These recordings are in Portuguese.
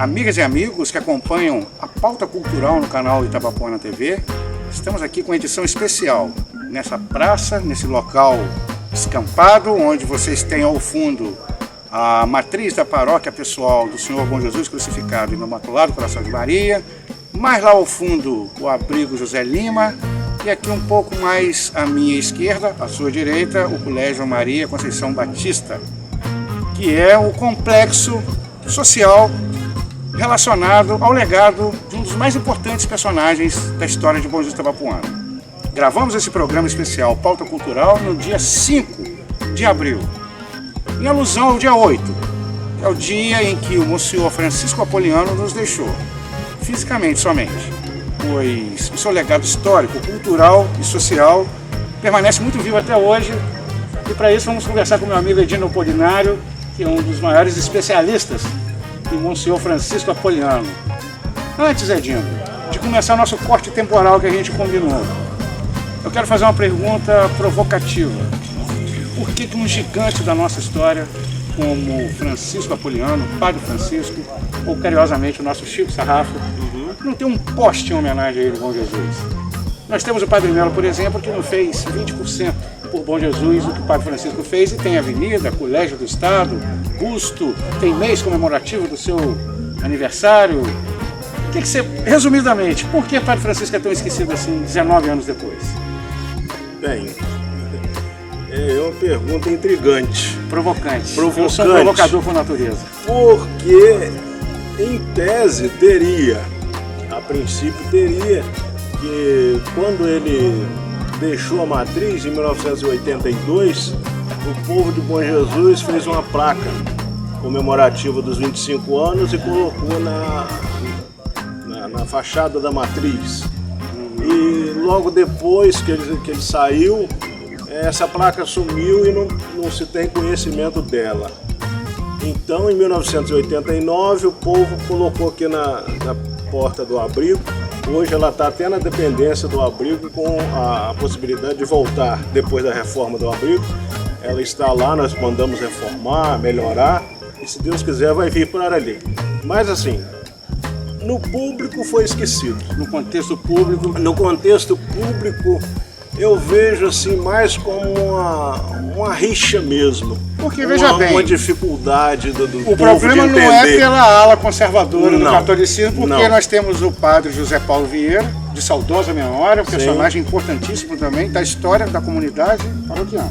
amigas e amigos que acompanham a pauta cultural no canal Itabapoana TV. Estamos aqui com uma edição especial nessa praça, nesse local escampado, onde vocês têm ao fundo a matriz da paróquia pessoal do Senhor Bom Jesus Crucificado e Imaculado Coração de Maria, mais lá ao fundo o abrigo José Lima, e aqui um pouco mais à minha esquerda, à sua direita, o Colégio Maria Conceição Batista, que é o complexo social relacionado ao legado de um dos mais importantes personagens da história de Bom Jesus Itabapoana. Gravamos esse programa especial Pauta Cultural no dia 5 de abril, em alusão ao dia 8, que é o dia em que o Monsenhor Francisco Apoliano nos deixou, fisicamente somente, pois o seu legado histórico, cultural e social permanece muito vivo até hoje, e para isso vamos conversar com meu amigo Edino Polinário, que é um dos maiores especialistas em Monsenhor Francisco Apoliano. Antes, Edino, de começar nosso corte temporal que a gente combinou, eu quero fazer uma pergunta provocativa. Por que um gigante da nossa história, como Francisco Apoliano, Padre Francisco, ou carinhosamente o nosso Chico Sarrafo, não tem um poste em homenagem a ele, Bom Jesus? Nós temos o Padre Melo, por exemplo, que não fez 20% por Bom Jesus o que o Padre Francisco fez, e tem avenida, Colégio do Estado, busto, tem mês comemorativo do seu aniversário. O que você, resumidamente, por que Padre Francisco é tão esquecido assim 19 anos depois? Bem, é uma pergunta intrigante. Provocante. Eu sou um provocador por natureza. Porque, em tese, a princípio teria, que quando ele deixou a matriz, em 1982, o povo de Bom Jesus fez uma placa comemorativa dos 25 anos e colocou na fachada da matriz. E logo depois que ele saiu, essa placa sumiu e não se tem conhecimento dela. Então, em 1989, o povo colocou aqui na porta do abrigo. Hoje ela está até na dependência do abrigo, com a possibilidade de voltar depois da reforma do abrigo. Ela está lá, nós mandamos reformar, melhorar, e se Deus quiser vai vir para ali. Mas assim, no público foi esquecido. No contexto público? No contexto público, eu vejo assim mais como uma rixa mesmo. Porque, veja bem, uma dificuldade do o problema não é pela ala conservadora do catolicismo, porque nós temos o padre José Paulo Vieira, de saudosa memória, um personagem importantíssimo também da história da comunidade paroquiana.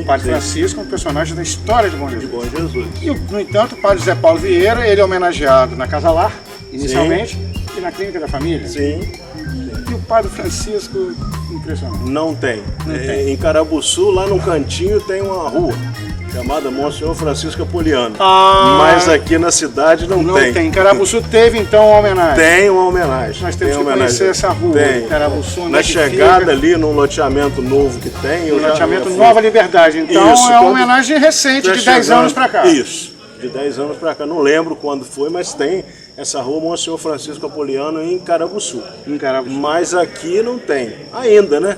O padre Francisco é um personagem da história de Bom Jesus. E, no entanto, o padre José Paulo Vieira, ele é homenageado na Casa Lar, inicialmente, e na Clínica da Família. Sim. E o padre Francisco, impressionante. Não tem. Em Carabuçu, lá no cantinho, tem uma rua chamada Monsenhor Francisco Apoliano. Mas aqui na cidade não tem. Em Carabuçu teve então uma homenagem? Tem uma homenagem. Nós temos que conhecer essa rua. Tem. Carabuçu, na chegada ali, num loteamento novo que tem. No loteamento Nova Liberdade. Então isso, é uma homenagem recente, de 10 anos para cá. Isso, de 10 anos para cá. Não lembro quando foi, mas tem essa rua Monsenhor Francisco Apoliano em Carabuçu. Mas aqui não tem. Ainda, né?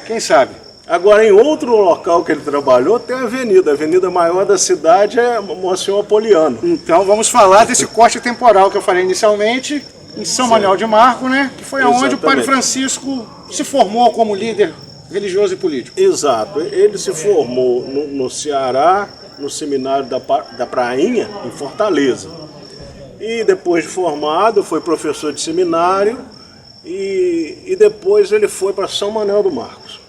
Quem sabe? Agora, em outro local que ele trabalhou, tem a avenida maior da cidade é Monsenhor Apoliano. Então vamos falar desse corte temporal que eu falei inicialmente, em São Manuel de Marco, né? Que foi onde o Padre Francisco se formou como líder religioso e político. Exato. Ele se formou no Ceará, no seminário da Prainha, em Fortaleza. E depois de formado, foi professor de seminário e depois ele foi para São Manuel do Marcos.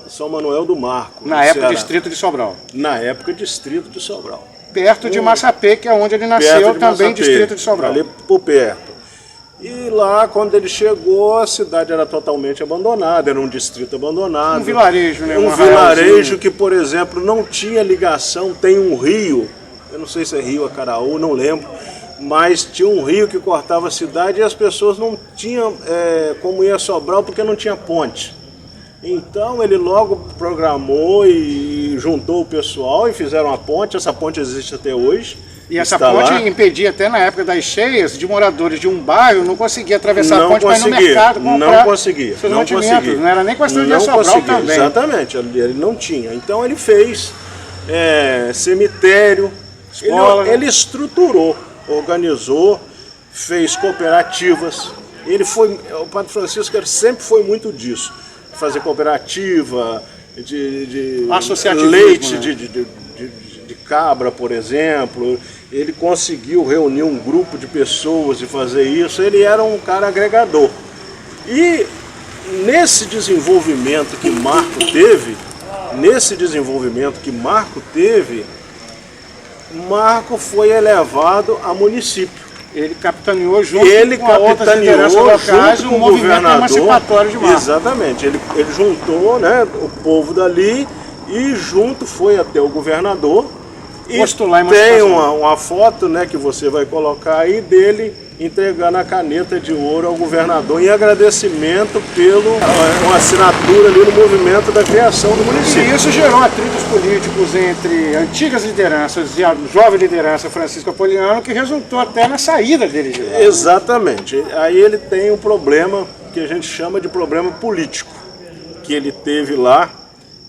São Manuel do Marco. Na época, distrito de Sobral. Na época, distrito de Sobral. Perto de Massapê, que é onde ele nasceu, também distrito de Sobral. Ali por perto. E lá, quando ele chegou, a cidade era totalmente abandonada, era um distrito abandonado. Um vilarejo, né? Um vilarejo que, por exemplo, não tinha ligação, tem um rio, eu não sei se é Rio Acaraú, não lembro, mas tinha um rio que cortava a cidade e as pessoas não tinham como ir a Sobral porque não tinha ponte. Então ele logo programou e juntou o pessoal e fizeram a ponte. Essa ponte existe até hoje. E essa ponte impedia até na época das cheias de moradores de um bairro não conseguir atravessar a ponte para ir no mercado comprar não conseguia. Não era nem questão de ir a Sobral também. Exatamente, ele não tinha. Então ele fez cemitério, escola. Ele estruturou. organizou, fez cooperativas. O Padre Francisco sempre foi muito disso, fazer cooperativa, de leite, né? de cabra, por exemplo. Ele conseguiu reunir um grupo de pessoas e fazer isso. Ele era um cara agregador. E nesse desenvolvimento que Marco teve, Marco foi elevado a município. Ele capitaneou junto com outras lideranças locais o movimento emancipatório de Marco. Exatamente. Ele juntou, né, o povo dali e junto foi até o governador. E tem uma foto, né, que você vai colocar aí dele entregando a caneta de ouro ao governador em agradecimento uma assinatura ali no movimento da criação do município. E isso gerou atritos políticos entre antigas lideranças e a jovem liderança Francisco Apoliano, que resultou até na saída dele de lá. Exatamente. Aí ele tem um problema que a gente chama de problema político, que ele teve lá,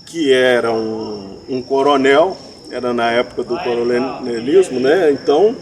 que era um coronel, era na época do coronelismo, né? Então,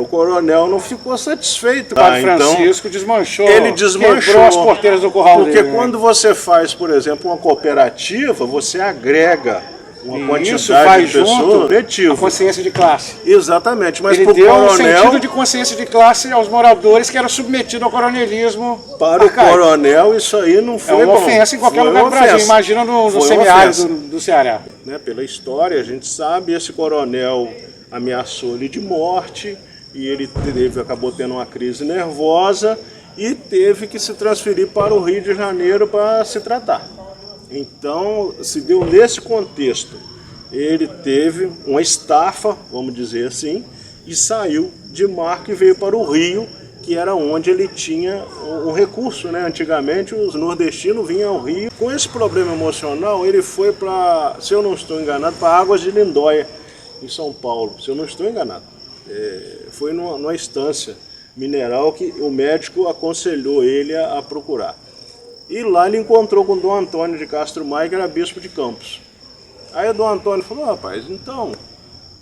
o coronel não ficou satisfeito. O Padre Francisco desmanchou, quebrou as porteiras do curral porque dele. Porque quando você faz, por exemplo, uma cooperativa, você agrega uma quantidade de pessoas. A consciência de classe. Exatamente, mas ele deu um sentido de consciência de classe aos moradores que era submetido ao coronelismo. Para o coronel, isso aí não foi uma ofensa em qualquer lugar do Brasil. Imagina no semiárido do Ceará. Né, pela história, a gente sabe, esse coronel ameaçou ele de morte e ele acabou tendo uma crise nervosa e teve que se transferir para o Rio de Janeiro para se tratar. Então, se deu nesse contexto. Ele teve uma estafa, vamos dizer assim, e saiu de Marco e veio para o Rio, que era onde ele tinha um recurso, né? Antigamente os nordestinos vinham ao Rio. Com esse problema emocional, ele foi para, se eu não estou enganado, para Águas de Lindóia, em São Paulo, se eu não estou enganado. Foi numa estância mineral que o médico aconselhou ele a procurar. E lá ele encontrou com o Dom Antônio de Castro Maia, que era bispo de Campos. Aí o Dom Antônio falou: rapaz, então,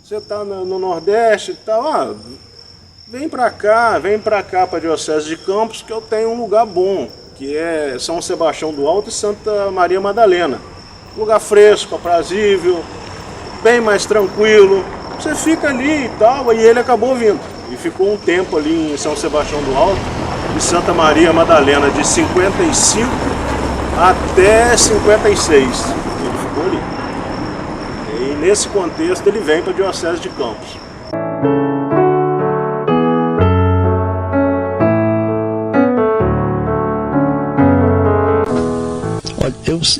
você está no Nordeste e tal, vem para cá para a Diocese de Campos, que eu tenho um lugar bom, que é São Sebastião do Alto e Santa Maria Madalena. Lugar fresco, aprazível, bem mais tranquilo, você fica ali e tal. E ele acabou vindo e ficou um tempo ali em São Sebastião do Alto e Santa Maria Madalena, de 55 até 56 ele ficou ali. E nesse contexto ele vem para a Diocese de Campos. Olha,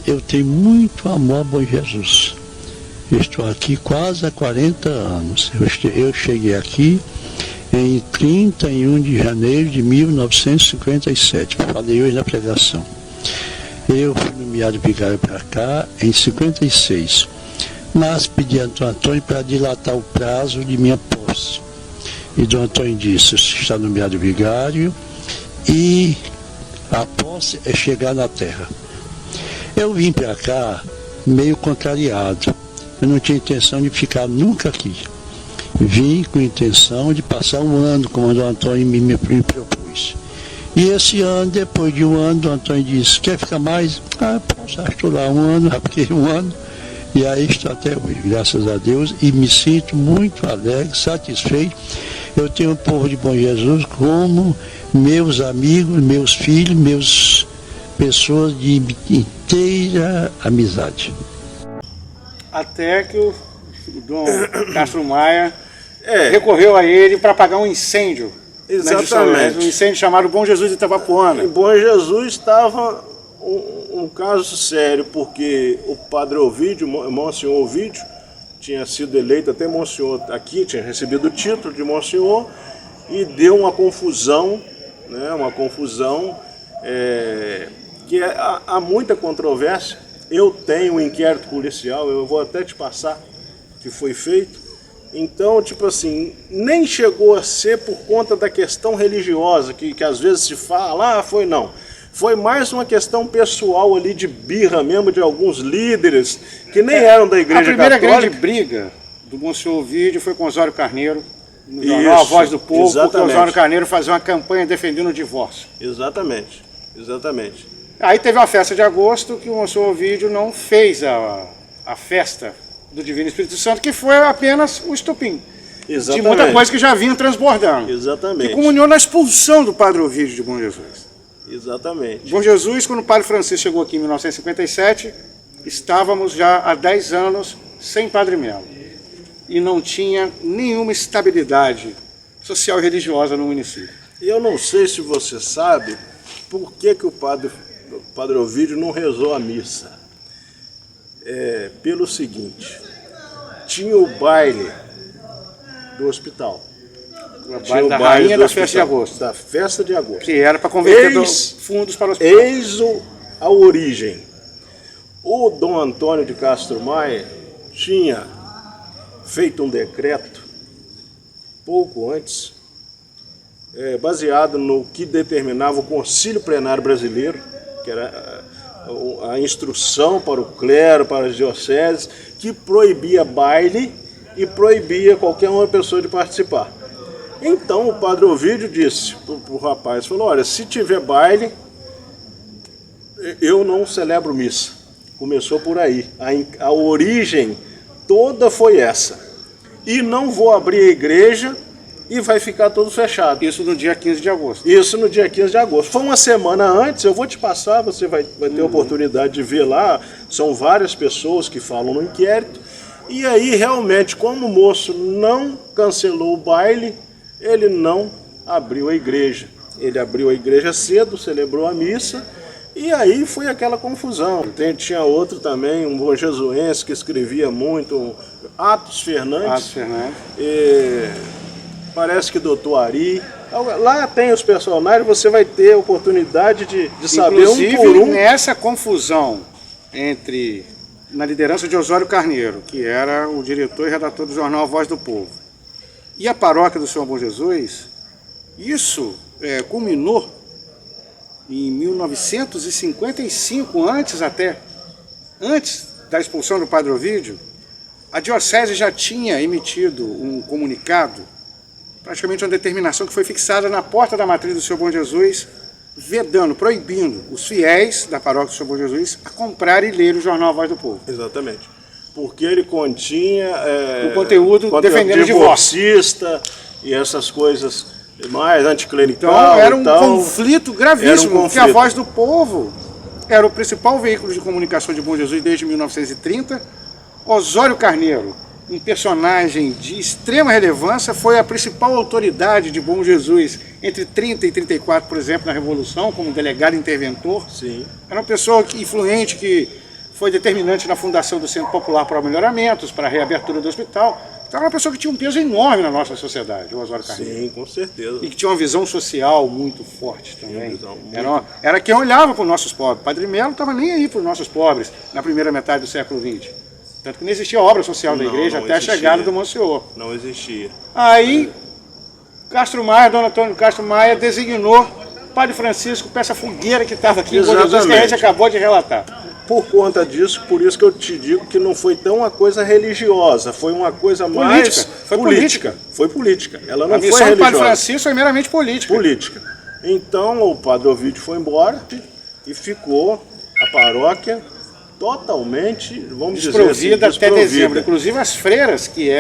eu tenho muito amor ao Bom Jesus. Estou aqui quase há 40 anos. Eu cheguei aqui em 31 de janeiro de 1957. Falei hoje na pregação. Eu fui nomeado vigário para cá em 56. Mas pedi a Dom Antônio para dilatar o prazo de minha posse. E Dom Antônio disse: você está nomeado vigário e a posse é chegar na terra. Eu vim para cá meio contrariado. Eu não tinha intenção de ficar nunca aqui. Vim com a intenção de passar um ano, como o Dom Antônio me propôs. E esse ano, depois de um ano, o Dom Antônio disse: quer ficar mais? Estou lá um ano, fiquei um ano. E aí estou até hoje, graças a Deus, e me sinto muito alegre, satisfeito. Eu tenho o povo de Bom Jesus como meus amigos, meus filhos, pessoas de inteira amizade. Até que o Dom Castro Maia recorreu a ele para apagar um incêndio. Exatamente. Um incêndio chamado Bom Jesus de Itabapoana. Em Bom Jesus estava um caso sério, porque o padre Ovídio, Monsenhor Ovídio, tinha sido eleito até Monsenhor aqui, tinha recebido o título de Monsenhor, e deu uma confusão, né, que há muita controvérsia. Eu tenho um inquérito policial, eu vou até te passar, que foi feito. Então, tipo assim, nem chegou a ser por conta da questão religiosa, que às vezes se fala, foi não. Foi mais uma questão pessoal ali, de birra mesmo, de alguns líderes, que nem eram da Igreja Católica. A primeira grande briga do Monsenhor Ovídio foi com Osório Carneiro, no jornal A Voz do Povo, exatamente. porque o Osório Carneiro fazia uma campanha defendendo o divórcio. Exatamente, exatamente. Aí teve uma festa de agosto que o Monsenhor Ovídio não fez a festa do Divino Espírito Santo, que foi apenas o estopim. Exatamente. De muita coisa que já vinha transbordando. Exatamente. Que comunhou na expulsão do Padre Ovídio de Bom Jesus. Exatamente. Bom Jesus, quando o Padre Francisco chegou aqui em 1957, estávamos já há 10 anos sem Padre Melo. E não tinha nenhuma estabilidade social e religiosa no município. Eu não sei se você sabe por que o Padre Ovídio não rezou a missa. Pelo seguinte, tinha o baile do hospital. O baile da rainha da festa de agosto. Da festa de agosto. Que era para converter fundos para o hospital. Eis a origem. O Dom Antônio de Castro Maia tinha feito um decreto pouco antes, baseado no que determinava o Concílio Plenário Brasileiro, que era a instrução para o clero, para as dioceses, que proibia baile e proibia qualquer uma pessoa de participar. Então o Padre Ovídio disse para o rapaz, falou, olha, se tiver baile, eu não celebro missa. Começou por aí. A origem toda foi essa. E não vou abrir a igreja e vai ficar tudo fechado. Isso no dia 15 de agosto. Isso no dia 15 de agosto. Foi uma semana antes, eu vou te passar, você vai ter a oportunidade de ver lá. São várias pessoas que falam no inquérito. E aí, realmente, como o moço não cancelou o baile, ele não abriu a igreja. Ele abriu a igreja cedo, celebrou a missa, e aí foi aquela confusão. Tinha outro também, um bom jesuense que escrevia muito, Atos Fernandes. Atos Fernandes. Parece que doutor Ari. Lá tem os personagens, você vai ter a oportunidade de saber um por um. Nessa confusão na liderança de Osório Carneiro, que era o diretor e redator do jornal A Voz do Povo, e a paróquia do Senhor Bom Jesus, isso culminou em 1955, antes da expulsão do Padre Ovídio. A diocese já tinha emitido um comunicado, praticamente uma determinação que foi fixada na porta da matriz do Senhor Bom Jesus, vedando, proibindo os fiéis da paróquia do Senhor Bom Jesus a comprar e ler o jornal A Voz do Povo. Exatamente. Porque ele continha o conteúdo defendendo o divórcio e essas coisas mais anticlerical. Então era um conflito gravíssimo, porque A Voz do Povo era o principal veículo de comunicação de Bom Jesus desde 1930. Osório Carneiro, um personagem de extrema relevância, foi a principal autoridade de Bom Jesus entre 30 e 34, por exemplo, na Revolução, como delegado interventor. Sim. Era uma pessoa influente que foi determinante na fundação do Centro Popular para Melhoramentos, para a reabertura do hospital. Então era uma pessoa que tinha um peso enorme na nossa sociedade, o Osório Carneiro. Sim, com certeza. E que tinha uma visão social muito forte também. Era quem olhava para os nossos pobres. Padre Melo não estava nem aí para os nossos pobres na primeira metade do século XX. Tanto que não existia obra social da igreja até a chegada do Monsenhor. Não existia. Aí, Dom Antônio Castro Maia designou Padre Francisco para essa fogueira que estava aqui em Bom Jesus, que a gente acabou de relatar. Por conta disso, por isso que eu te digo que não foi tão uma coisa religiosa, foi uma coisa mais política. Foi política. Ela não foi religiosa. A missão do Padre Francisco foi meramente política. Então o Padre Ovídio foi embora e ficou a paróquia totalmente, vamos dizer assim, desprovida até dezembro. Inclusive as freiras que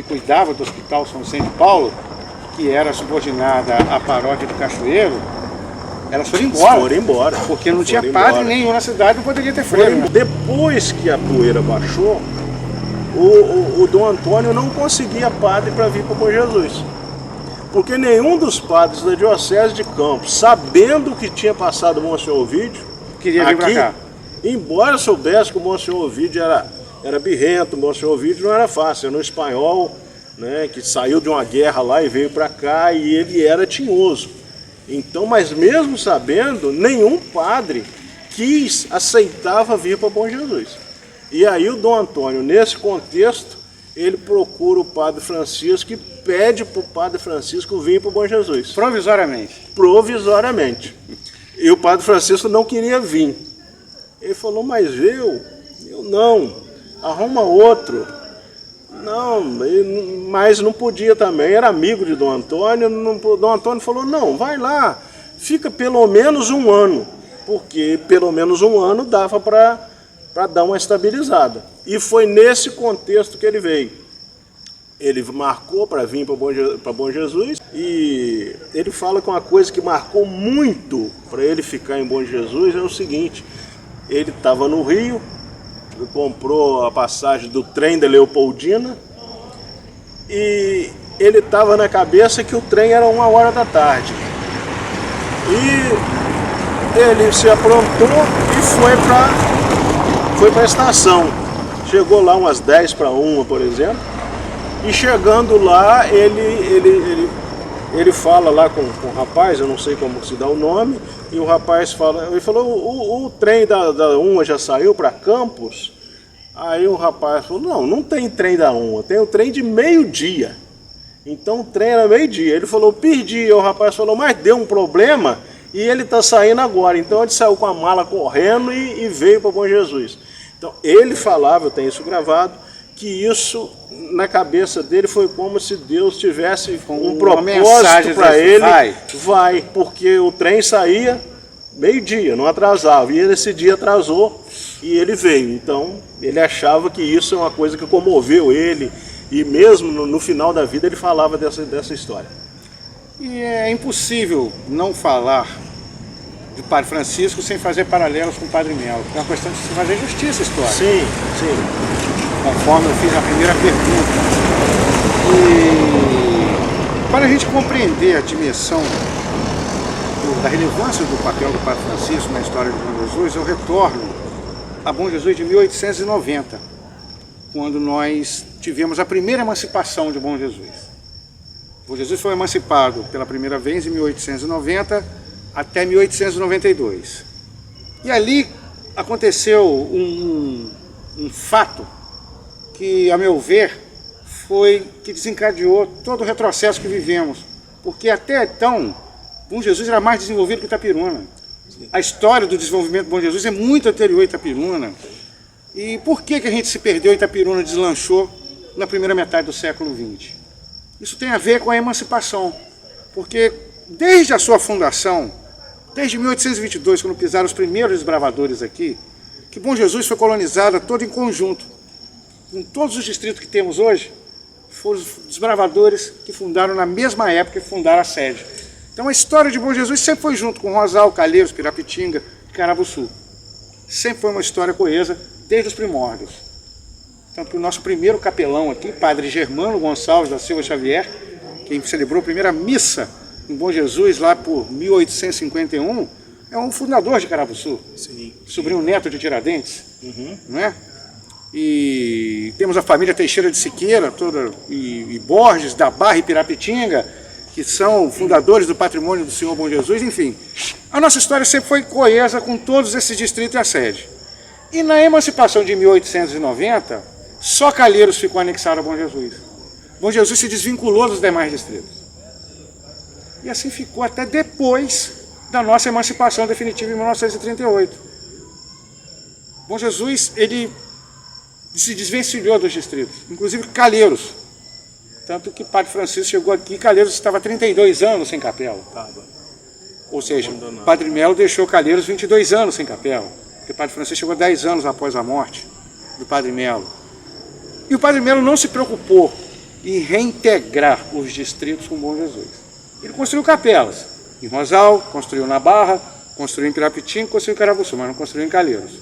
cuidavam do Hospital São Vicente de Paulo, que era subordinada à paróquia do Cachoeiro, elas foram embora. Porque não tinha padre nenhum na cidade, não poderia ter freira. Depois que a poeira baixou, o Dom Antônio não conseguia padre para vir para Bom Jesus. Porque nenhum dos padres da Diocese de Campos, sabendo o que tinha passado o Monsenhor Ovídio, queria vir para cá. Embora soubesse que o Monsenhor Ovídio era birrento, o Monsenhor Ovídio não era fácil, era um espanhol, né, que saiu de uma guerra lá e veio para cá, e ele era tinhoso. Então, mas mesmo sabendo, nenhum padre aceitava vir para Bom Jesus. E aí o Dom Antônio, nesse contexto, ele procura o Padre Francisco e pede para o Padre Francisco vir para Bom Jesus. Provisoriamente. E o Padre Francisco não queria vir. Ele falou, mas eu não, arruma outro. Não, mas não podia também, era amigo de Dom Antônio. Dom Antônio falou, não, vai lá, fica pelo menos um ano, porque pelo menos um ano dava para dar uma estabilizada. E foi nesse contexto que ele veio. Ele marcou para vir para Bom Jesus e ele fala que uma coisa que marcou muito para ele ficar em Bom Jesus é o seguinte: ele estava no Rio, ele comprou a passagem do trem da Leopoldina e ele estava na cabeça que o trem era 1h da tarde. E ele se aprontou e foi para a estação. Chegou lá umas 10:01, por exemplo, e chegando lá ele fala lá com o rapaz, eu não sei como se dá o nome, e o rapaz fala, ele falou, o trem da UMA já saiu para Campos? Aí o rapaz falou, não tem trem da UMA, tem o trem de meio-dia. Então o trem era meio-dia. Ele falou, perdi. E o rapaz falou, mas deu um problema e ele está saindo agora. Então ele saiu com a mala correndo e veio para Bom Jesus. Então ele falava, eu tenho isso gravado, que isso na cabeça dele foi como se Deus tivesse um propósito para ele. Vai, porque o trem saía meio-dia, não atrasava. E esse dia atrasou e ele veio. Então ele achava que isso é uma coisa que comoveu ele. E mesmo no final da vida ele falava dessa história. E é impossível não falar de Padre Francisco sem fazer paralelos com o Padre Melo. É uma questão de se fazer justiça à história. Sim. Conforme eu fiz a primeira pergunta. E para a gente compreender a dimensão da relevância do papel do Padre Francisco na história de Bom Jesus, eu retorno a Bom Jesus de 1890, quando nós tivemos a primeira emancipação de Bom Jesus. Bom Jesus foi emancipado pela primeira vez em 1890 até 1892. E ali aconteceu um fato que, a meu ver, foi que desencadeou todo o retrocesso que vivemos. Porque até então, Bom Jesus era mais desenvolvido que Itapiruna. A história do desenvolvimento de Bom Jesus é muito anterior a Itapiruna. E por que a gente se perdeu e Itapiruna deslanchou na primeira metade do século XX? Isso tem a ver com a emancipação, porque desde a sua fundação, desde 1822, quando pisaram os primeiros desbravadores aqui, que Bom Jesus foi colonizada todo em conjunto. Com todos os distritos que temos hoje, foram os desbravadores que fundaram na mesma época que fundaram a sede. Então a história de Bom Jesus sempre foi junto com Rosal, Calheiros, Pirapitinga e Carabuçu. Sempre foi uma história coesa, desde os primórdios. Tanto que o nosso primeiro capelão aqui, Padre Germano Gonçalves da Silva Xavier, quem celebrou a primeira missa em Bom Jesus lá por 1851, é um fundador de Carabuçu. Sim. Sobrinho neto de Tiradentes. Não é? E temos a família Teixeira de Siqueira e Borges, da Barra e Pirapitinga, que são fundadores do patrimônio do Senhor Bom Jesus. Enfim, a nossa história sempre foi coesa com todos esses distritos e a sede. E na emancipação de 1890, só Calheiros ficou anexado a Bom Jesus. Bom Jesus se desvinculou dos demais distritos. E assim ficou até depois da nossa emancipação definitiva em 1938. Bom Jesus, ele se desvencilhou dos distritos, inclusive Calheiros. Tanto que Padre Francisco chegou aqui, Calheiros estava há 32 anos sem capela. Ou seja, Padre Melo deixou Calheiros 22 anos sem capela. Porque o Padre Francisco chegou 10 anos após a morte do Padre Melo. E o Padre Melo não se preocupou em reintegrar os distritos com Bom Jesus. Ele construiu capelas em Rosal, construiu na Barra, construiu em Pirapitinga, construiu em Carabuçu, mas não construiu em Calheiros.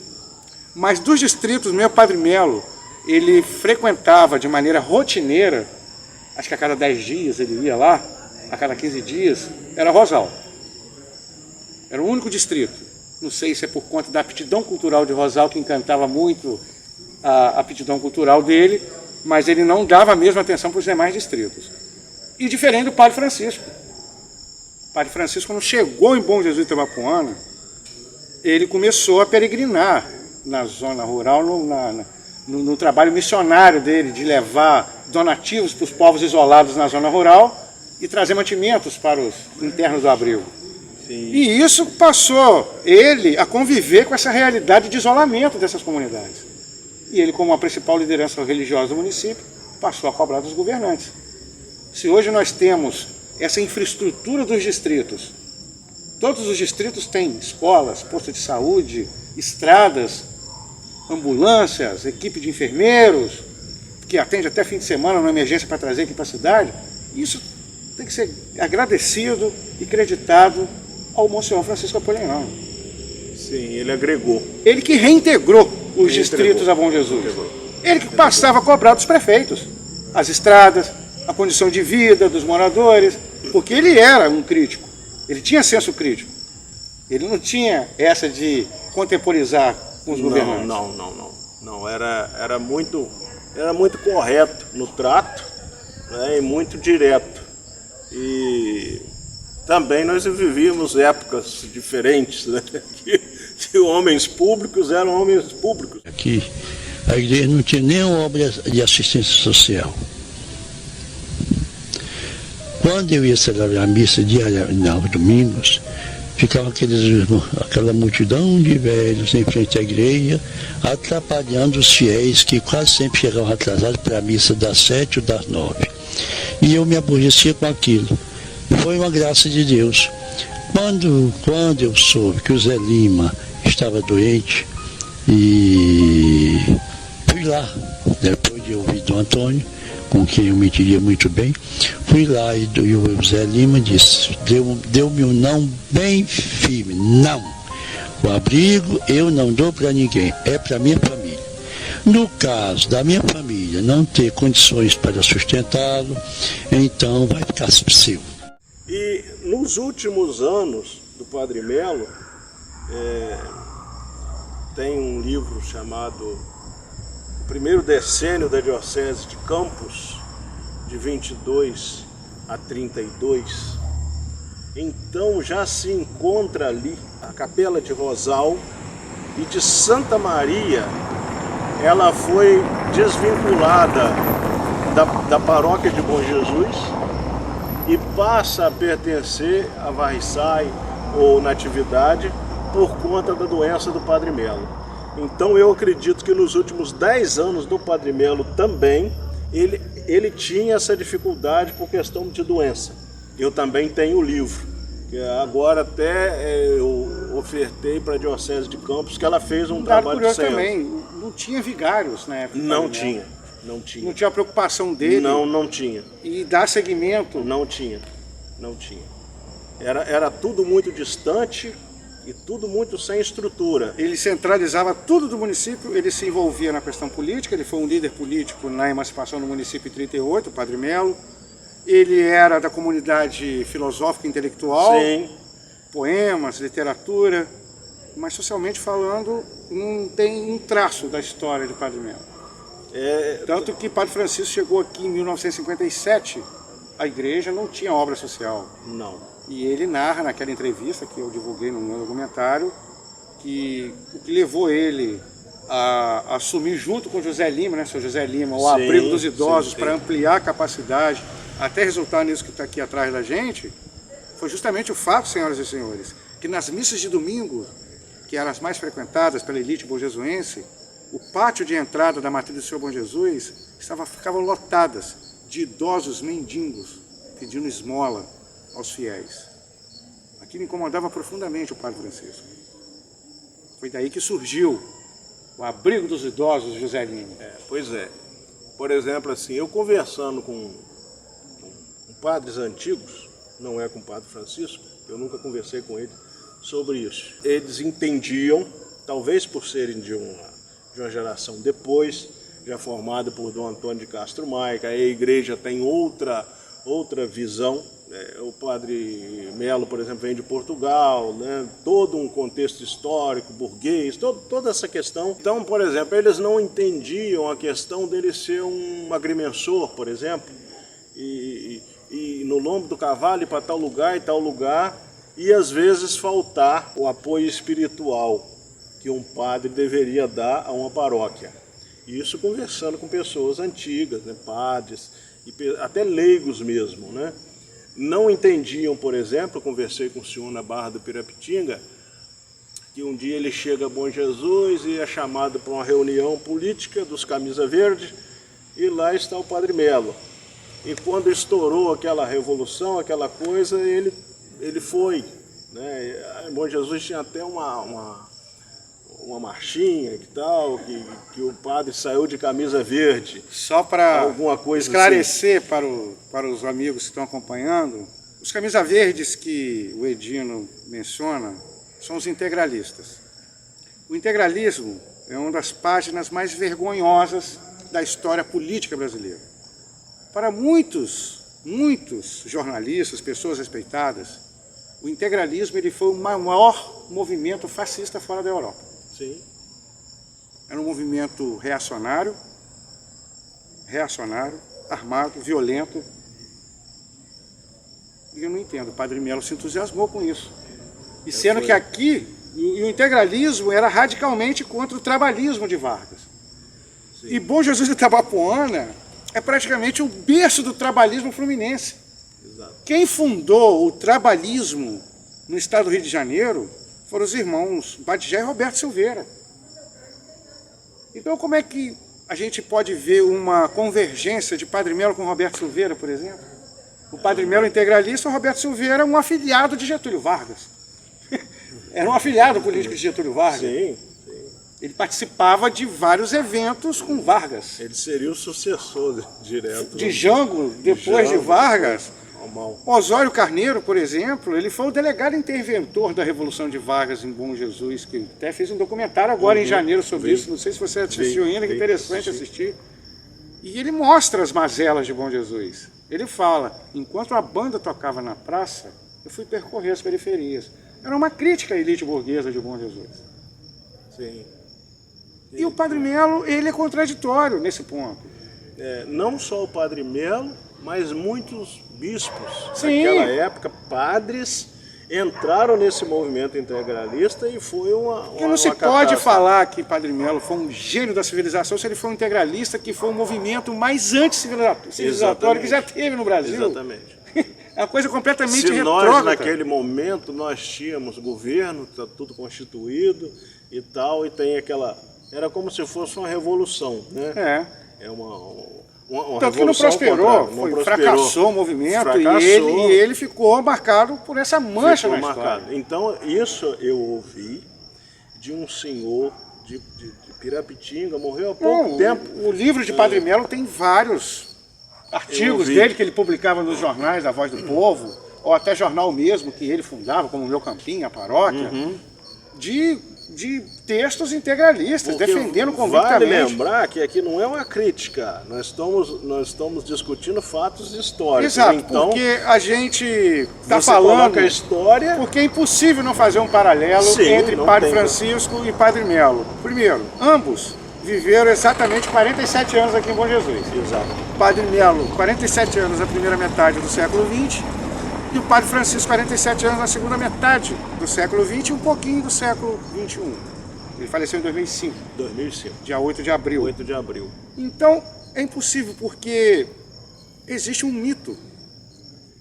Mas dos distritos, meu Padre Melo, ele frequentava de maneira rotineira, acho que a cada 10 dias ele ia lá, a cada 15 dias, era Rosal. Era o único distrito. Não sei se é por conta da aptidão cultural de Rosal, que encantava muito a aptidão cultural dele, mas ele não dava a mesma atenção para os demais distritos. E diferente do Padre Francisco. O Padre Francisco, quando chegou em Bom Jesus de Itabapoana, ele começou a peregrinar na zona rural, no trabalho missionário dele, de levar donativos para os povos isolados na zona rural e trazer mantimentos para os internos do abrigo. Sim. E isso passou ele a conviver com essa realidade de isolamento dessas comunidades. E ele, como a principal liderança religiosa do município, passou a cobrar dos governantes. Se hoje nós temos essa infraestrutura dos distritos, todos os distritos têm escolas, postos de saúde, estradas, ambulâncias, equipe de enfermeiros, que atende até fim de semana numa emergência para trazer aqui para a cidade, isso tem que ser agradecido e creditado ao Monsenhor Francisco Apolinário. Sim, ele agregou. Ele que reintegrou os distritos a Bom Jesus. Ele que passava a cobrar dos prefeitos as estradas, a condição de vida dos moradores, porque ele era um crítico, ele tinha senso crítico. Ele não tinha essa de contemporizar com os governantes. Não, era muito correto no trato, né, e muito direto. E também nós vivíamos épocas diferentes, né, que homens públicos eram homens públicos. Aqui a igreja não tinha nenhuma obra de assistência social. Quando eu ia celebrar a missa diariamente, aos domingos, ficava aquela multidão de velhos em frente à igreja, atrapalhando os fiéis que quase sempre chegavam atrasados para a missa das 7 ou das 9. E eu me aborrecia com aquilo. Foi uma graça de Deus. Quando eu soube que o Zé Lima estava doente, e fui lá, depois de ouvir Dom Antônio, com quem eu me entendia muito bem, fui lá e o Zé Lima disse, deu-me um não bem firme, não. O abrigo eu não dou para ninguém, é para minha família. No caso da minha família não ter condições para sustentá-lo, então vai ficar seu. E nos últimos anos do Padre Melo, tem um livro chamado O Primeiro Decênio da Diocese de Campos, de 22 a 32. Então já se encontra ali a Capela de Rosal e de Santa Maria. Ela foi desvinculada da paróquia de Bom Jesus e passa a pertencer a Varriçai ou Natividade por conta da doença do Padre Melo. Então eu acredito que nos últimos 10 anos do Padre Melo também, ele tinha essa dificuldade por questão de doença. Eu também tenho o livro, que agora até eu ofertei para a Diocese de Campos, que ela fez um trabalho curioso sério. Também, não tinha vigários na época. Não tinha. Não tinha a preocupação dele. Não tinha. E dar seguimento. Não tinha. Era tudo muito distante e tudo muito sem estrutura. Ele centralizava tudo do município, ele se envolvia na questão política, ele foi um líder político na emancipação do município em 38, o Padre Melo. Ele era da comunidade filosófica e intelectual, Sim. Poemas, literatura, mas socialmente falando, não tem um traço da história de Padre Melo. Tanto que Padre Francisco chegou aqui em 1957, a igreja não tinha obra social. Não. E ele narra naquela entrevista que eu divulguei no meu documentário que o que levou ele a assumir junto com José Lima, né, seu José Lima, o abrigo dos idosos para ampliar a capacidade, até resultar nisso que está aqui atrás da gente, foi justamente o fato, senhoras e senhores, que nas missas de domingo, que eram as mais frequentadas pela elite bonjesuense, o pátio de entrada da matriz do Senhor Bom Jesus ficavam lotadas de idosos mendigos pedindo esmola aos fiéis. Aquilo incomodava profundamente o Padre Francisco. Foi daí que surgiu o abrigo dos idosos, José Lima. Pois é. Por exemplo, assim, eu conversando com padres antigos, não é com o Padre Francisco, eu nunca conversei com ele sobre isso. Eles entendiam, talvez por serem de uma geração depois, já formada por Dom Antônio de Castro Maia, a igreja tem outra visão. O Padre Melo, por exemplo, vem de Portugal, né? Todo um contexto histórico, burguês, toda essa questão. Então, por exemplo, eles não entendiam a questão dele ser um agrimensor, por exemplo, e no lombo do cavalo ir para tal lugar, e às vezes faltar o apoio espiritual que um padre deveria dar a uma paróquia. Isso conversando com pessoas antigas, né? Padres, e até leigos mesmo, né? Não entendiam, por exemplo, eu conversei com o senhor na Barra do Pirapitinga, que um dia ele chega a Bom Jesus e é chamado para uma reunião política dos Camisa Verde, e lá está o Padre Melo. E quando estourou aquela revolução, aquela coisa, ele foi, né? Bom Jesus tinha até uma marchinha e tal, que o padre saiu de camisa verde. Só para alguma coisa esclarecer assim para os amigos que estão acompanhando, os camisa verdes que o Edino menciona são os integralistas. O integralismo é uma das páginas mais vergonhosas da história política brasileira. Para muitos jornalistas, pessoas respeitadas, o integralismo ele foi o maior movimento fascista fora da Europa. Sim. Era um movimento reacionário, armado, violento. E eu não entendo, o Padre Melo se entusiasmou com isso. E sendo que aqui, o integralismo era radicalmente contra o trabalhismo de Vargas. Sim. E Bom Jesus de Itabapoana é praticamente o berço do trabalhismo fluminense. Exato. Quem fundou o trabalhismo no estado do Rio de Janeiro foram os irmãos Batigé e Roberto Silveira. Então como é que a gente pode ver uma convergência de Padre Melo com Roberto Silveira, por exemplo? O Padre Melo integralista, o Roberto Silveira um afiliado de Getúlio Vargas. Era um afiliado político de Getúlio Vargas. Sim. Ele participava de vários eventos com Vargas. Ele seria o sucessor direto. De Jango, depois de Vargas. Normal. Osório Carneiro, por exemplo, ele foi o delegado interventor da Revolução de Vargas em Bom Jesus, que até fez um documentário agora em janeiro sobre isso. Não sei se você assistiu ainda, que interessante assistir. E ele mostra as mazelas de Bom Jesus. Ele fala, enquanto a banda tocava na praça, eu fui percorrer as periferias. Era uma crítica à elite burguesa de Bom Jesus. Sim. E o Padre Melo, ele é contraditório nesse ponto. Não só o Padre Melo, mas muitos bispos, Sim. naquela época, padres, entraram nesse movimento integralista e foi uma Porque não se pode falar que Padre Melo foi um gênio da civilização se ele foi um integralista, que foi o movimento mais anti-civilizatório que já teve no Brasil. Exatamente. É uma coisa completamente Se retrógrada. nós, naquele momento, nós tínhamos governo, tá tudo constituído e tal, e tem aquela... Era como se fosse uma revolução, né? É. Uma tanto que não prosperou, fracassou o movimento. E ele ficou marcado por essa mancha na história. Então, isso eu ouvi de um senhor de Pirapitinga, morreu há pouco tempo. O livro de Padre Melo tem vários artigos dele que ele publicava nos jornais da Voz do Povo, ou até jornal mesmo que ele fundava, como o Meu Campinho, a Paróquia, de textos integralistas, porque defendendo convictamente. Vale lembrar que aqui não é uma crítica, nós estamos discutindo fatos históricos. Exato, então, porque a gente está falando a história... Porque é impossível não fazer um paralelo entre Padre Francisco e Padre Melo. Primeiro, ambos viveram exatamente 47 anos aqui em Bom Jesus. Exato. Padre Melo, 47 anos na primeira metade do século XX, e o Padre Francisco, 47 anos na segunda metade do século XX e um pouquinho do século XXI. Ele faleceu em 2005. 2005. Dia 8 de abril. 8 de abril. Então, é impossível, porque existe um mito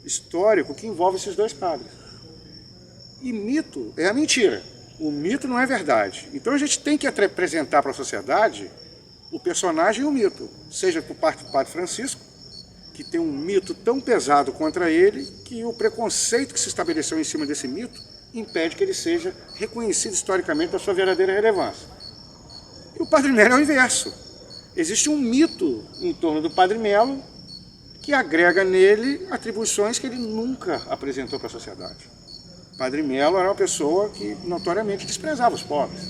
histórico que envolve esses dois padres. E mito é a mentira. O mito não é verdade. Então a gente tem que apresentar para a sociedade o personagem e o mito. Seja por parte do Padre Francisco, que tem um mito tão pesado contra ele que o preconceito que se estabeleceu em cima desse mito impede que ele seja reconhecido historicamente da sua verdadeira relevância. E o Padre Melo é o inverso. Existe um mito em torno do Padre Melo que agrega nele atribuições que ele nunca apresentou para a sociedade. O Padre Melo era uma pessoa que notoriamente desprezava os pobres.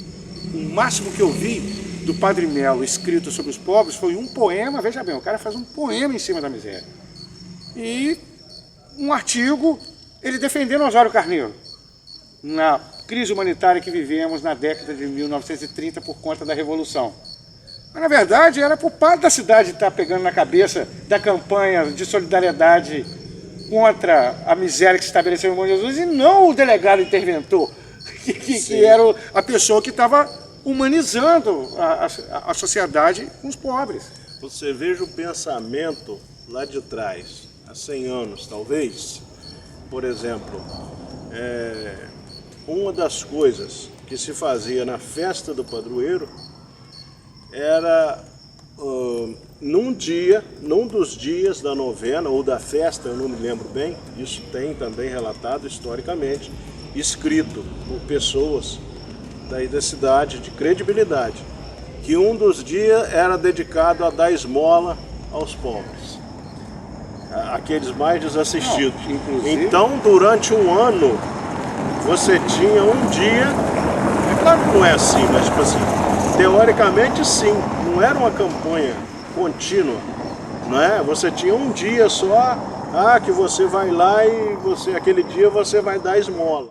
O máximo que eu vi do Padre Melo escrito sobre os pobres foi um poema, veja bem, o cara faz um poema em cima da miséria. E um artigo, ele defendendo Osório Carneiro, na crise humanitária que vivemos na década de 1930 por conta da Revolução. Mas, na verdade, era para o padre da cidade estar pegando na cabeça da campanha de solidariedade contra a miséria que se estabeleceu em Bom Jesus, e não o delegado interventor, que era a pessoa que estava humanizando a sociedade com os pobres. Você veja o pensamento lá de trás, há 100 anos talvez. Por exemplo, uma das coisas que se fazia na festa do padroeiro era num dos dias da novena ou da festa, eu não me lembro bem, isso tem também relatado historicamente, escrito por pessoas daí da cidade de credibilidade, que um dos dias era dedicado a dar esmola aos pobres, aqueles mais desassistidos. Então, durante um ano, você tinha um dia, é claro que não é assim, mas tipo assim, teoricamente sim, não era uma campanha contínua, não é? Você tinha um dia só, que você vai lá e aquele dia você vai dar esmola.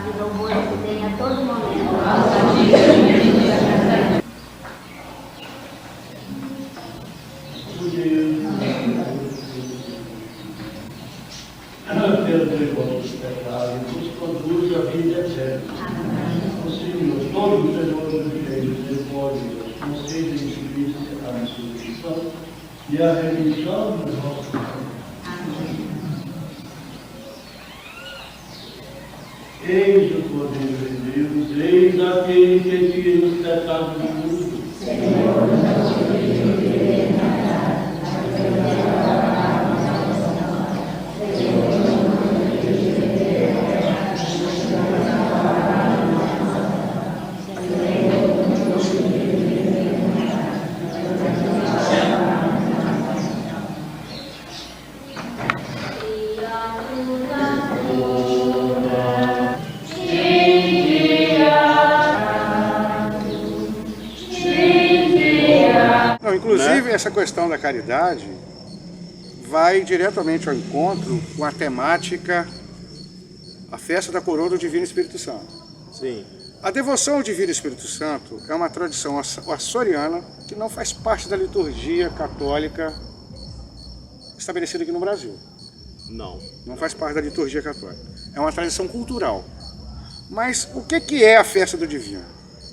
De louvor que tem a todo momento. Perdoe os pecados, nos conduz a vida eterna. O Senhor, todos os tesoros dos reinos, devolve-nos, concede em Cristo a ressurreição e a remissão dos nossos pecados. Eis o poder de Deus, eis aquele que tira os pecados do mundo. Inclusive, essa questão da caridade vai diretamente ao encontro com a temática, a festa da coroa do Divino Espírito Santo. Sim. A devoção ao Divino Espírito Santo é uma tradição açoriana que não faz parte da liturgia católica estabelecida aqui no Brasil. Não faz parte da liturgia católica. É uma tradição cultural. Mas o que é a festa do Divino?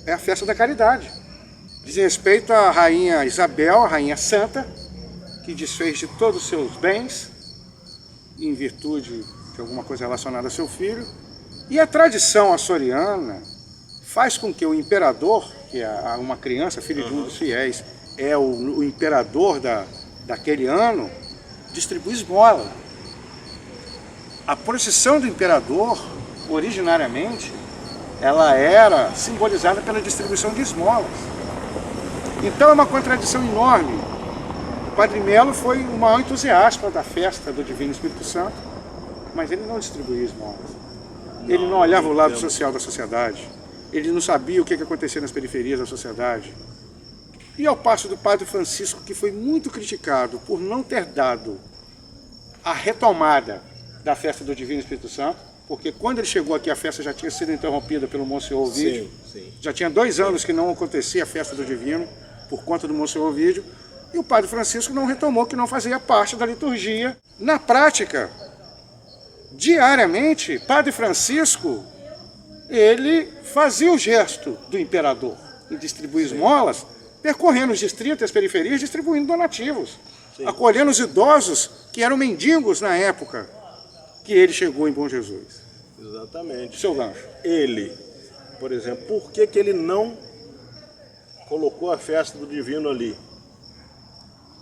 É a festa da caridade. Diz respeito à rainha Isabel, a rainha santa, que desfez de todos os seus bens, em virtude de alguma coisa relacionada a seu filho. E a tradição açoriana faz com que o imperador, que é uma criança, filho de um dos fiéis, é o imperador daquele ano, distribui esmola. A procissão do imperador, originariamente, ela era simbolizada pela distribuição de esmolas. Então é uma contradição enorme. O Padre Melo foi o maior entusiasta da festa do Divino Espírito Santo, mas ele não distribuía esmolas. Ele não olhava o lado social da sociedade. Ele não sabia o que acontecia nas periferias da sociedade. E ao passo do Padre Francisco, que foi muito criticado por não ter dado a retomada da festa do Divino Espírito Santo, porque quando ele chegou aqui a festa já tinha sido interrompida pelo Monsenhor Ovídio. Já tinha 2 anos que não acontecia a festa do Divino, por conta do Monsenhor Ovídio, e o Padre Francisco não retomou, que não fazia parte da liturgia. Na prática, diariamente, Padre Francisco, ele fazia o gesto do imperador em distribuir esmolas, percorrendo os distritos e as periferias, distribuindo donativos, acolhendo os idosos que eram mendigos na época que ele chegou em Bom Jesus. Exatamente. Seu gancho. Ele, por exemplo, por que ele não colocou a festa do Divino ali?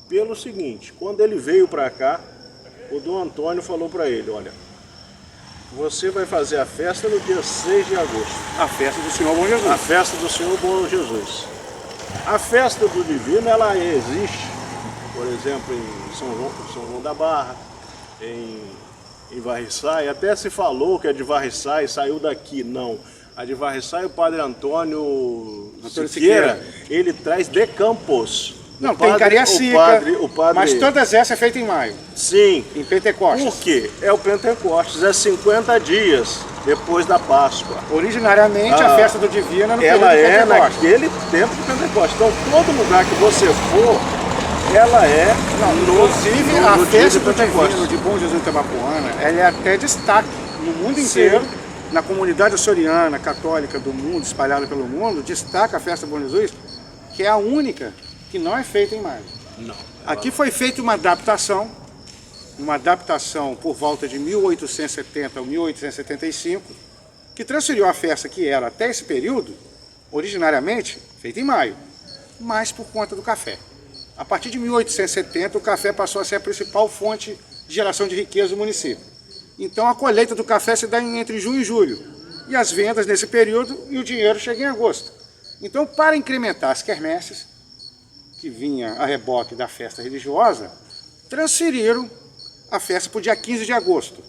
Pelo seguinte, quando ele veio para cá, o Dom Antônio falou para ele, olha, você vai fazer a festa no dia 6 de agosto. A festa do Senhor Bom Jesus. A festa do Senhor Bom Jesus. A festa do Divino, ela existe, por exemplo, em São João da Barra, em Varriçai. Até se falou que a de Varriçai saiu daqui. Não. A de Varriçai, o Padre Antônio Siqueira, ele traz de Campos. Não, tem Cariacica, mas todas essas é feita em maio. Sim. Em Pentecostes. Por quê? É o Pentecostes, é 50 dias depois da Páscoa. Originariamente, a festa do Divino é no período ela de Pentecostes. naquele tempo de Pentecostes. Então, todo lugar que você for, ela é... Inclusive, a festa do Divino de Bom Jesus Itabapoana, ela é até destaque no mundo inteiro. Na comunidade açoriana, católica do mundo, espalhada pelo mundo, destaca a festa do Bom Jesus, que é a única que não é feita em maio. Não. Aqui foi feita uma adaptação uma adaptação por volta de 1870 ou 1875, que transferiu a festa que era até esse período, originariamente feita em maio, mas por conta do café. A partir de 1870, o café passou a ser a principal fonte de geração de riqueza do município. Então a colheita do café se dá entre junho e julho, e as vendas nesse período e o dinheiro chega em agosto. Então, para incrementar as quermesses, que vinha a reboque da festa religiosa, transferiram a festa para o dia 15 de agosto,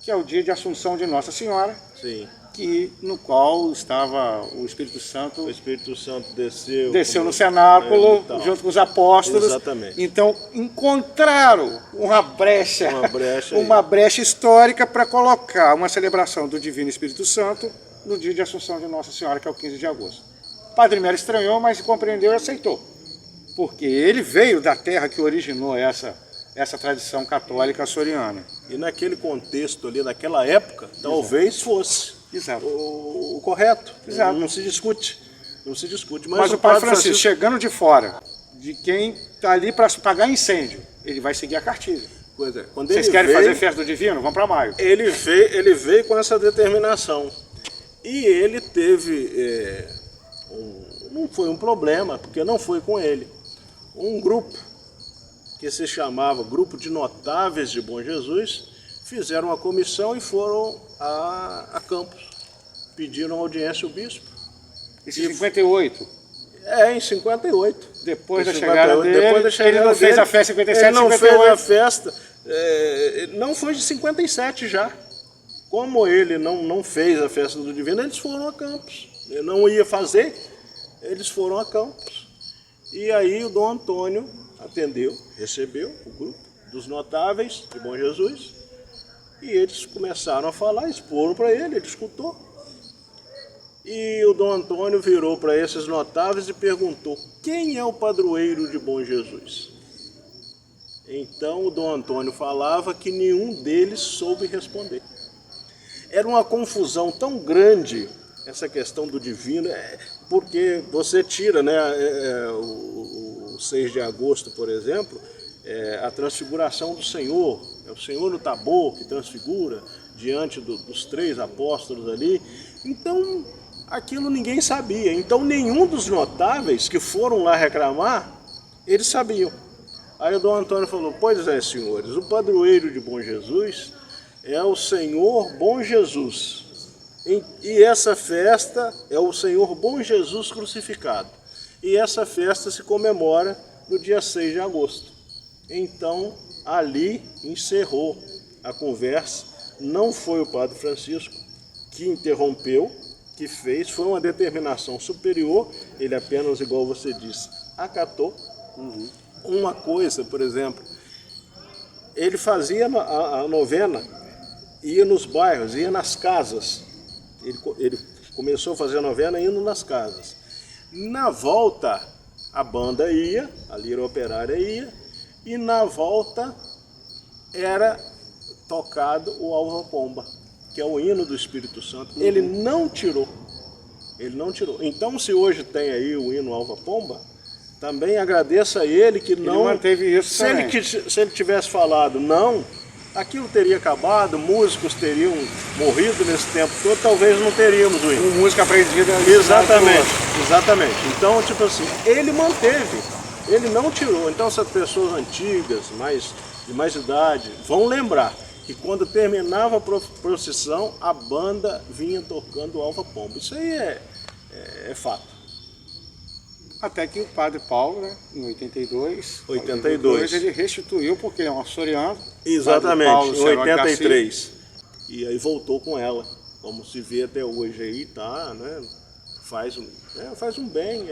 que é o dia de Assunção de Nossa Senhora, Sim. no qual estava o Espírito Santo. O Espírito Santo desceu. Desceu no cenáculo, junto com os apóstolos. Exatamente. Então, encontraram uma brecha histórica para colocar uma celebração do Divino Espírito Santo no dia de Assunção de Nossa Senhora, que é o 15 de agosto. Padre Mero estranhou, mas compreendeu e aceitou, porque ele veio da terra que originou essa tradição católica açoriana. E naquele contexto ali, naquela época, talvez fosse o correto. Exato. Não se discute. Não se discute. Mas o Padre Francisco, chegando de fora, de quem está ali para apagar incêndio, ele vai seguir a cartilha. Pois é. Quando Vocês querem fazer festa do Divino? Vamos para maio. Ele veio com essa determinação. E ele teve... não foi um problema, porque não foi com ele. Um grupo que se chamava Grupo de Notáveis de Bom Jesus, fizeram uma comissão e foram a Campos. Pediram audiência ao bispo. Isso em 58? Em 58. Depois da chegada dele, ele não fez a festa em 57, ele não 58. fez a festa, não foi de 57 já. Como ele não fez a festa do Divino, eles foram a Campos. Ele não ia fazer, eles foram a Campos. E aí o Dom Antônio atendeu, recebeu o grupo dos notáveis de Bom Jesus, e eles começaram a falar, exporam para ele escutou. E o Dom Antônio virou para esses notáveis e perguntou: quem é o padroeiro de Bom Jesus? Então o Dom Antônio falava que nenhum deles soube responder. Era uma confusão tão grande essa questão do divino, porque você tira, né, o 6 de agosto, por exemplo, a transfiguração do Senhor, é o Senhor no Tabor que transfigura diante dos 3 apóstolos ali. Então, aquilo ninguém sabia. Então, nenhum dos notáveis que foram lá reclamar, eles sabiam. Aí o Dom Antônio falou: pois é, senhores, o padroeiro de Bom Jesus é o Senhor Bom Jesus. E essa festa é o Senhor Bom Jesus crucificado. E essa festa se comemora no dia 6 de agosto. Então, ali encerrou a conversa. Não foi o Padre Francisco que interrompeu, que fez, foi uma determinação superior. Ele apenas, igual você disse, acatou. Uma coisa, por exemplo, ele fazia a novena, ia nos bairros, ia nas casas. Ele começou a fazer a novena indo nas casas. Na volta, a banda ia, a lira operária ia, e na volta era tocado o Alva Pomba, que é o hino do Espírito Santo. Ele não tirou. Ele não tirou. Então, se hoje tem aí o hino Alva Pomba, também agradeça a ele que não... Ele manteve isso também. Se ele tivesse falado não, aquilo teria acabado, músicos teriam morrido nesse tempo todo, talvez não teríamos o hino. Com música aprendida. Exatamente. Então, tipo assim, ele manteve, ele não tirou. Então, essas pessoas antigas, de mais idade, vão lembrar que quando terminava a procissão, a banda vinha tocando o Alva Pomba. Isso aí é fato. Até que o Padre Paulo, né, em 82, ele restituiu, porque é um açoriano. Exatamente, Paulo, em 83. E aí voltou com ela, como se vê até hoje aí, tá, né? Faz um bem.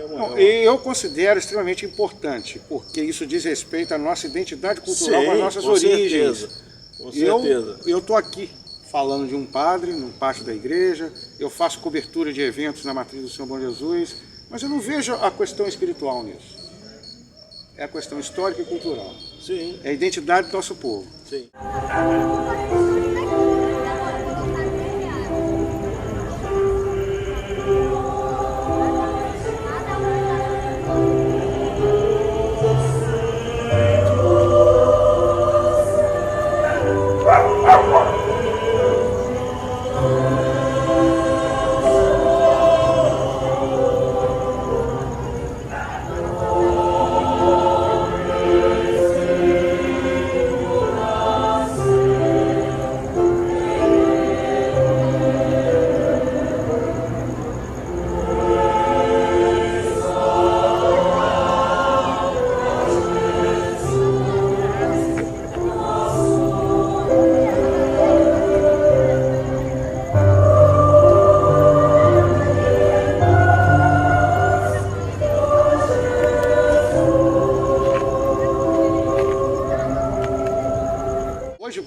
Eu considero extremamente importante, porque isso diz respeito à nossa identidade cultural, às nossas origens. Com certeza. Eu estou aqui falando de um padre, no pátio da igreja, eu faço cobertura de eventos na matriz do Senhor Bom Jesus, mas eu não vejo a questão espiritual nisso. É a questão histórica e cultural. Sim. É a identidade do nosso povo. Sim.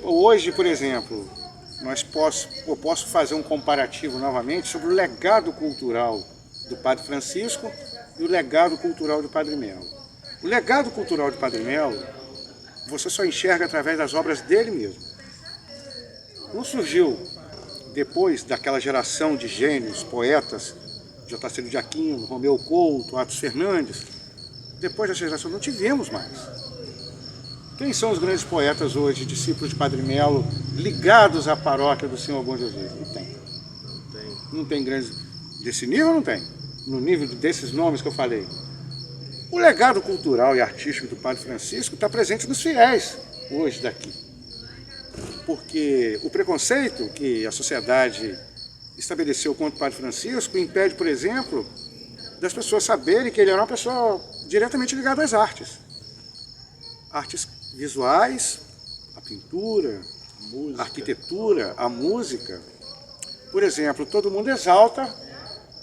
Hoje, por exemplo, eu posso fazer um comparativo novamente sobre o legado cultural do Padre Francisco e o legado cultural do Padre Melo. O legado cultural do Padre Melo, você só enxerga através das obras dele mesmo. Não surgiu depois daquela geração de gênios, poetas, Otacílio de Aquino, Romeu Couto, Atos Fernandes. Depois dessa geração não tivemos mais. Quem são os grandes poetas hoje, discípulos de Padre Melo, ligados à paróquia do Senhor Bom Jesus? Não tem. Não tem grandes... Desse nível não tem. No nível desses nomes que eu falei. O legado cultural e artístico do Padre Francisco está presente nos fiéis hoje daqui. Porque o preconceito que a sociedade estabeleceu contra o Padre Francisco impede, por exemplo, das pessoas saberem que ele era uma pessoa diretamente ligada às artes. Artes visuais, a pintura, a arquitetura, a música. Por exemplo, todo mundo exalta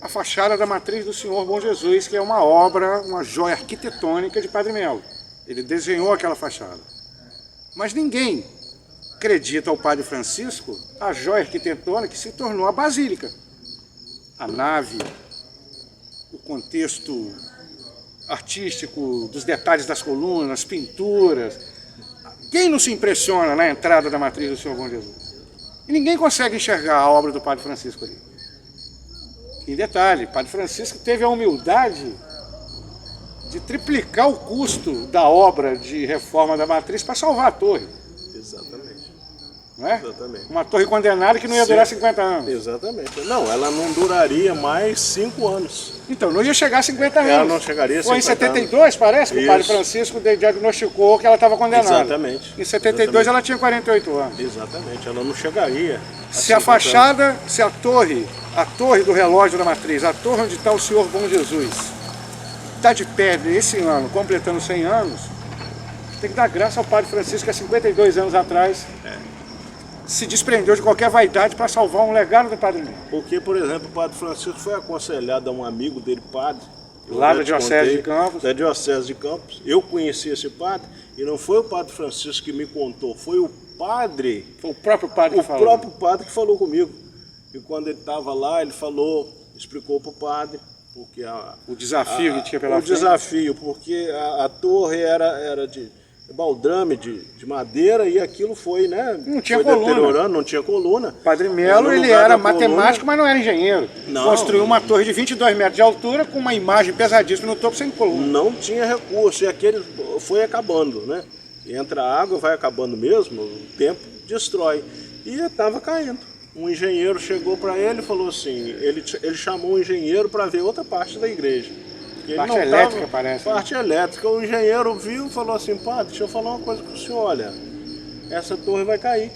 a fachada da Matriz do Senhor Bom Jesus, que é uma obra, uma joia arquitetônica de Padre Melo. Ele desenhou aquela fachada. Mas ninguém acredita ao Padre Francisco a joia arquitetônica que se tornou a Basílica. A nave, o contexto artístico dos detalhes das colunas, pinturas. Quem não se impressiona na entrada da Matriz do Senhor Bom Jesus? E ninguém consegue enxergar a obra do Padre Francisco ali. Em detalhe, Padre Francisco teve a humildade de triplicar o custo da obra de reforma da Matriz para salvar a torre. Exatamente. Não é? Exatamente. Uma torre condenada que não ia durar 50 anos. Exatamente. Não, ela não duraria mais 5 anos. Então, não ia chegar a 50 anos. Ela não chegaria a 50 anos. Foi em 72, parece, que o Padre Francisco diagnosticou que ela estava condenada. Exatamente. Em 72 ela tinha 48 anos. Exatamente, ela não chegaria. Se a fachada, se a torre do relógio da Matriz, a torre onde está o Senhor Bom Jesus, está de pé esse ano, completando 100 anos, tem que dar graça ao Padre Francisco que há 52 anos atrás se desprendeu de qualquer vaidade para salvar um legado do Padre Melo. Porque, por exemplo, o Padre Francisco foi aconselhado a um amigo dele, padre, lá da Diocese de Campos. Da Diocese de Campos. Eu conheci esse padre e não foi o Padre Francisco que me contou, foi o padre. Foi o próprio padre que falou. O próprio padre que falou comigo. E quando ele estava lá, ele falou, explicou para o padre, porque o desafio que tinha pela frente. O desafio, porque a torre era de baldrame, de madeira, e aquilo foi, né? Não tinha foi coluna. Deteriorando, não tinha coluna. Padre Melo, ele era matemático, mas não era engenheiro. Não. Construiu uma torre de 22 metros de altura com uma imagem pesadíssima no topo sem coluna. Não tinha recurso, e aquele foi acabando, né? Entra a água, vai acabando mesmo, o tempo destrói. E estava caindo. Um engenheiro chegou para ele e falou assim, ele chamou um engenheiro para ver outra parte da igreja. Parte elétrica, parece. Parte elétrica. O engenheiro viu e falou assim, padre, deixa eu falar uma coisa para o senhor, olha, essa torre vai cair.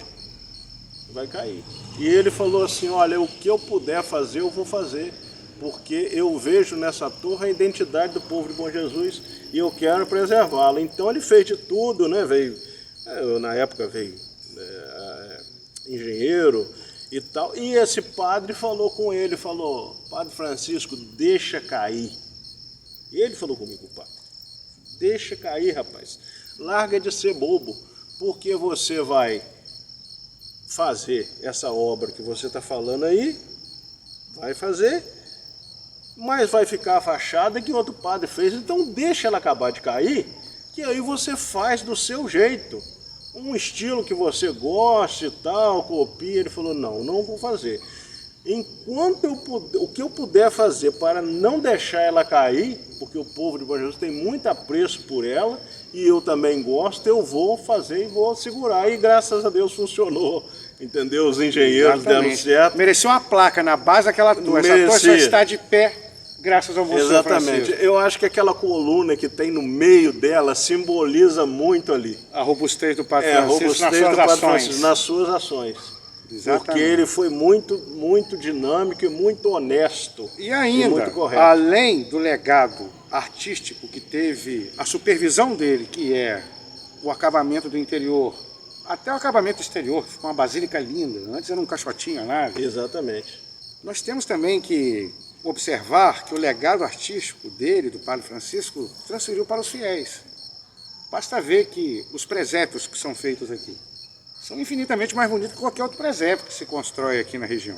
Vai cair. E ele falou assim, olha, o que eu puder fazer, eu vou fazer. Porque eu vejo nessa torre a identidade do povo de Bom Jesus e eu quero preservá-la. Então ele fez de tudo, né? Na época veio engenheiro e tal. E esse padre falou com ele, falou, Padre Francisco, deixa cair. E ele falou comigo, padre, deixa cair, rapaz. Larga de ser bobo, porque você vai fazer essa obra que você está falando aí, vai fazer, mas vai ficar a fachada que outro padre fez, então deixa ela acabar de cair, que aí você faz do seu jeito, um estilo que você goste e tal, copia. Ele falou, não vou fazer. Enquanto o que eu puder fazer para não deixar ela cair, porque o povo de Bom Jesus tem muito apreço por ela, e eu também gosto, eu vou fazer e vou segurar, e graças a Deus funcionou. Entendeu? Os engenheiros deram certo. Mereceu uma placa na base daquela torre. Essa torre só está de pé graças ao bom Senhor Francisco. Exatamente. Eu acho que aquela coluna que tem no meio dela simboliza muito ali. A robustez do Padre Francisco nas suas ações. Exatamente. Porque ele foi muito dinâmico e muito honesto. E ainda, muito correto. Além do legado artístico que teve, a supervisão dele, que é o acabamento do interior, até o acabamento exterior, que ficou uma basílica linda. Antes era um caixotinho a nave. Exatamente. Nós temos também que observar que o legado artístico dele, do Padre Francisco, transferiu para os fiéis. Basta ver que os presépios que são feitos aqui são infinitamente mais bonitos que qualquer outro presépio que se constrói aqui na região.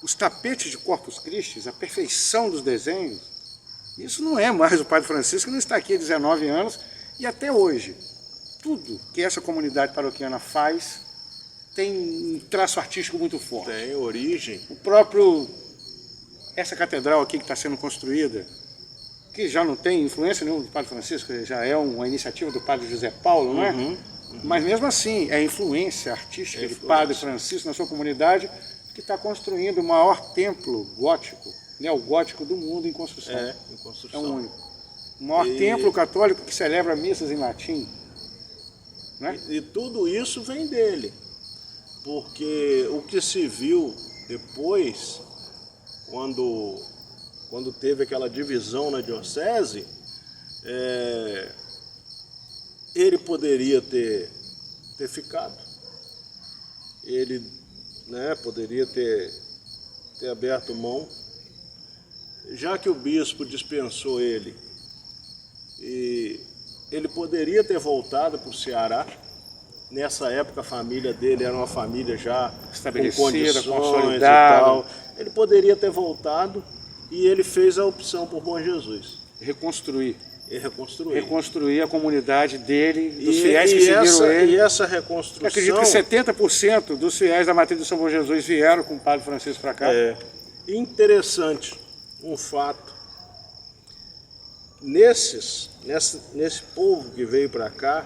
Os tapetes de Corpus Christi, a perfeição dos desenhos, isso não é mais o Padre Francisco, que não está aqui há 19 anos e até hoje. Tudo que essa comunidade paroquiana faz tem um traço artístico muito forte. Tem origem. O próprio, essa catedral aqui que está sendo construída, que já não tem influência nenhuma do Padre Francisco, já é uma iniciativa do Padre José Paulo, não é? Mas mesmo assim, é influência artística de Padre Francisco na sua comunidade, que está construindo o maior templo gótico, neogótico do mundo em construção. Em construção. É o único. O maior templo católico que celebra missas em latim. Né? E tudo isso vem dele. Porque o que se viu depois, quando teve aquela divisão na diocese, ele poderia ter ficado. Ele, né, poderia ter aberto mão. Já que o bispo dispensou ele, e ele poderia ter voltado para o Ceará. Nessa época a família dele era uma família já estabelecida, com condições consolidada. E tal. Ele poderia ter voltado e ele fez a opção por Bom Jesus. Reconstruir. E reconstruir. Reconstruir a comunidade dele, dos fiéis que seguiram ele. E essa reconstrução... Eu acredito que 70% dos fiéis da matriz de São Bom Jesus vieram com o Padre Francisco para cá. Interessante um fato. Nesse povo que veio para cá,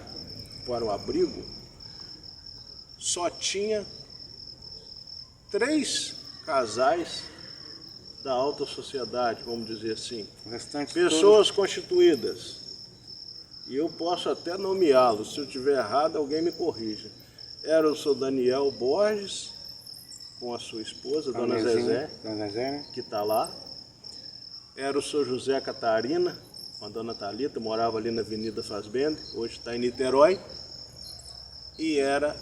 para o abrigo, só tinha 3 casais da alta sociedade, vamos dizer assim. O restante pessoas constituídas. E eu posso até nomeá-los. Se eu estiver errado, alguém me corrija. Era o seu Daniel Borges, com a sua esposa, Dona Zezé, que está lá. Era o seu José Catarina, com a Dona Thalita, morava ali na Avenida Fazbende, hoje está em Niterói. E era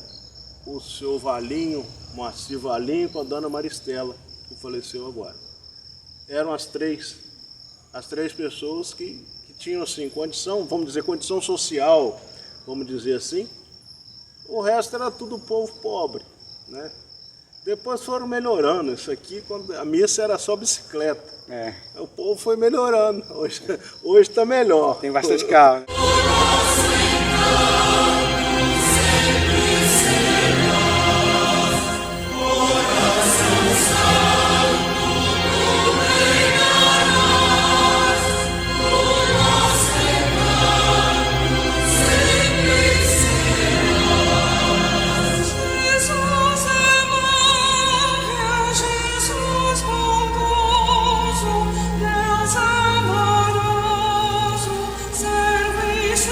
o seu Valinho, Moacir Valinho, com a Dona Maristela, que faleceu agora. Eram as três pessoas que tinham assim, condição, vamos dizer, condição social, vamos dizer assim. O resto era tudo povo pobre, né? Depois foram melhorando. Isso aqui, quando a missa era só bicicleta. O povo foi melhorando. Hoje está melhor. Tem bastante carro. Service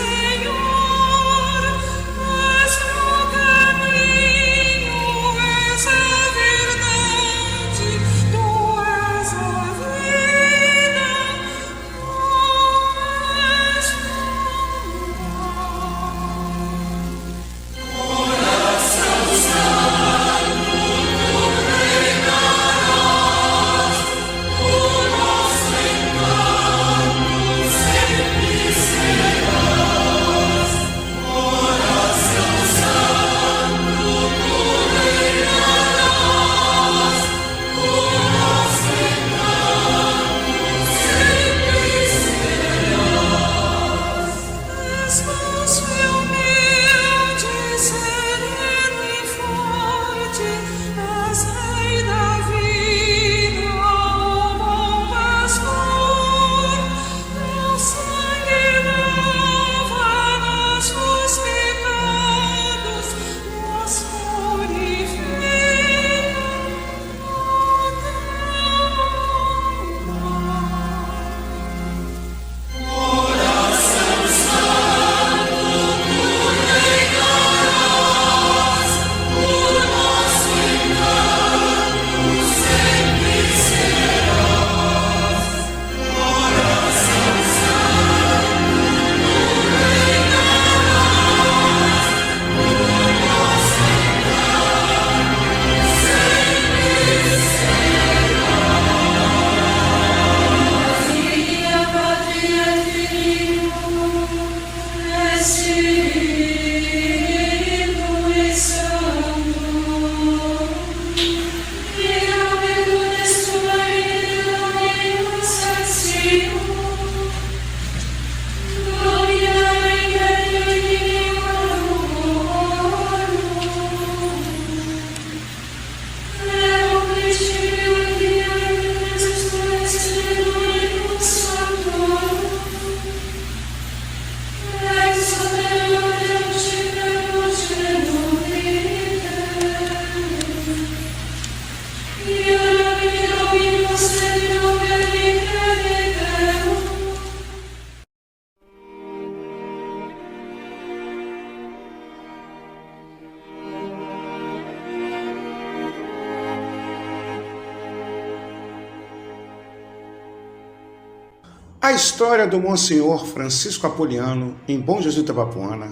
A história do Monsenhor Francisco Apoliano, em Bom Jesus de Itabapoana,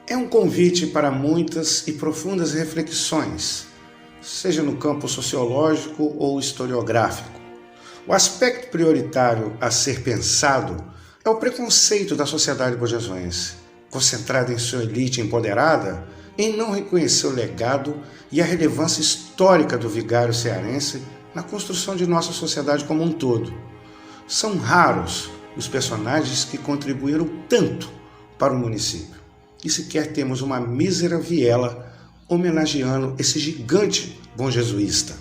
é um convite para muitas e profundas reflexões, seja no campo sociológico ou historiográfico. O aspecto prioritário a ser pensado é o preconceito da sociedade bojesuense, concentrada em sua elite empoderada, em não reconhecer o legado e a relevância histórica do vigário cearense na construção de nossa sociedade como um todo. São raros os personagens que contribuíram tanto para o município. E sequer temos uma mísera viela homenageando esse gigante bom jesuísta.